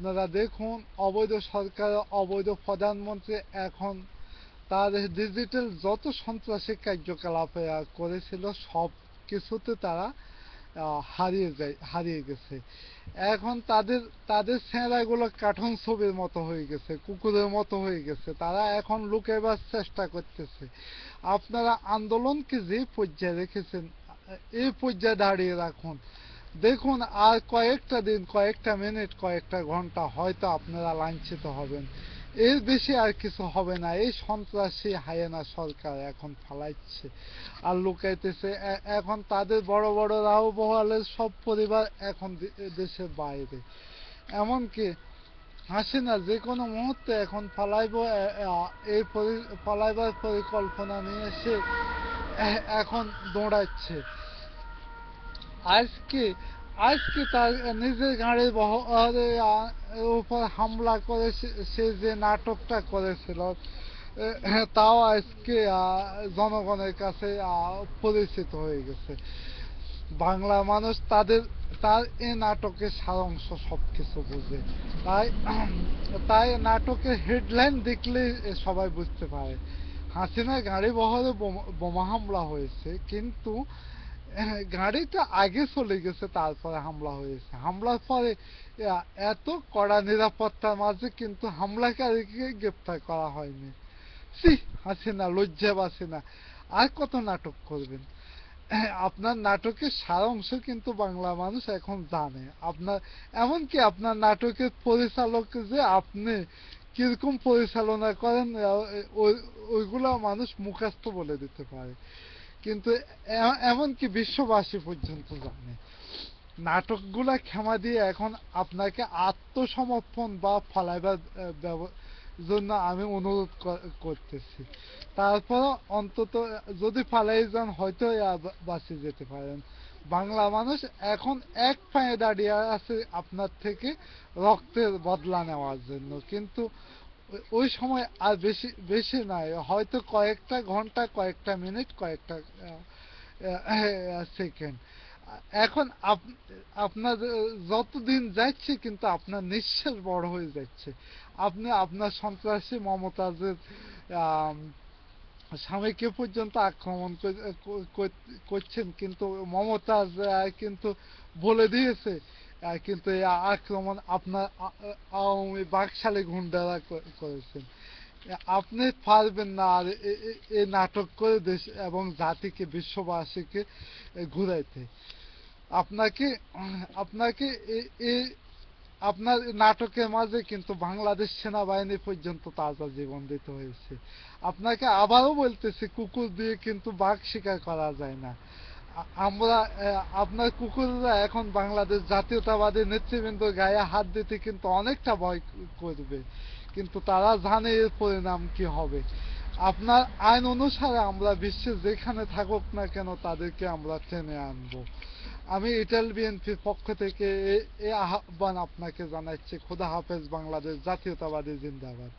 আপনারা দেখুন, অবৈধ সরকার, অবৈধ প্রধানমন্ত্রী এখন তার ডিজিটাল যত সন্ত্রাসী কার্যকলাপ করেছিল সব কিছুতে তারা হারিয়ে গেছে। এখন তাদের তাদের চেহারাগুলো কার্টুন ছবির মতো হয়ে গেছে, কুকুরের মতো হয়ে গেছে। তারা এখন লুকাইবার চেষ্টা করতেছে। আপনারা আন্দোলনকে যে পর্যায়ে রেখেছেন, এই পর্যায়ে দাঁড়িয়ে রাখুন। দেখুন, আর কয়েকটা দিন, কয়েকটা মিনিট, কয়েকটা ঘন্টা হয়তো আপনারা লাঞ্ছিত হবেন। এর বেশি আর কিছু হবে না। এই সন্ত্রাসী হায়েনা সরকার এখন ফালাইচ্ছে আর লুকাইতেছে। এখন তাদের বড় বড় রাও সব পরিবার এখন দেশের বাইরে। এমনকি হাসিনা যে কোনো মুহূর্তে এখন পালাইব, এই পালাইবার পরিকল্পনা নিয়ে সে এখন দৌড়াচ্ছে। আজকে আজকে তার নিজের গাড়ির উপর হামলা করে সে যে নাটকটা করেছিল, তাও আজকে জনগণের কাছে পরিচিত হয়ে গেছে। বাংলা মানুষ তার এই নাটকের সারাংশ সবকিছু বুঝে। তাই তাই নাটকের হেডলাইন দেখলে সবাই বুঝতে পারে হাসিনার গাড়ি বহরে বোমা হামলা হয়েছে, কিন্তু গাড়িটা আগে চলে গেছে, তারপরে হামলা হয়েছে। হামলার পরে এত কড়া নিরাপত্তার মাঝে কিন্তু হামলাকারীকে গ্রেপ্তার করা হয়নি। সি, হাসিনা লজ্জা বাসে না। আর কত নাটক করবেন? আপনার নাটকের সারাংশ কিন্তু বাংলা মানুষ এখন জানে। এমনকি আপনার নাটকের পরিচালক যে আপনি কিরকম পরিচালনা করেন, ওইগুলা মানুষ মুখস্থ বলে দিতে পারে। কিন্তু এমনকি বিশ্ববাসী পর্যন্ত জানে। নাটকগুলা ক্ষমা দিয়ে এখন আপনাকে আত্মসমর্পণ বা ফলাইবার জন্য আমি অনুরোধ করতেছি। তারপর অন্তত যদি ফালাই যান হয়তো বাঁচে যেতে পারেন। বাংলা মানুষ এখন এক পায়ে দাঁড়িয়ে আছে আপনার থেকে রক্তের বদলা নেওয়ার জন্য। কিন্তু ওই সময় আর বেশি বেশি নাই, হয়তো কয়েকটা ঘন্টা, কয়েকটা মিনিট, কয়েকটা সেকেন্ড। এখন আপনার যতদিন যাচ্ছে কিন্তু আপনার নিঃশ্বাস বড় হয়ে যাচ্ছে। আপনি আপনার সন্ত্রাসী মমতাজের স্বামীকে পর্যন্ত আক্রমণ করছেন, কিন্তু মমতাজ কিন্তু বলে দিয়েছে কিন্তু এই আক্রমণ আপনার আওয়ামী বাকশালী গুন্ডারা করেছেন। আপনি পারবেন না আর এই নাটক করে দেশ এবং জাতিকে, বিশ্ববাসীকে ঘুরাইতে। আপনাকে আপনাকে এই আপনার নাটকের মাঝে কিন্তু বাংলাদেশ সেনাবাহিনী পর্যন্ত তাজা জীবন দিতে হয়েছে। আপনাকে আবারও বলতেছি, কুকুর দিয়ে কিন্তু বাঘ শিকার করা যায় না। আমরা আপনার কুকুররা এখন বাংলাদেশ জাতীয়তাবাদী নেতৃবৃন্দ গায়ে হাত দিতে কিন্তু অনেকটা ভয় করবে, কিন্তু তারা জানে এর পরিণাম কি হবে। আপনার আইন অনুসারে আমরা বিশ্বে যেখানে থাকুক না কেন তাদেরকে আমরা টেনে আনবো। আমি ইটাল বিএনপির পক্ষ থেকে এই আহ্বান আপনাকে জানাচ্ছি। খোদা হাফেজ। বাংলাদেশ জাতীয়তাবাদী জিন্দাবাদ।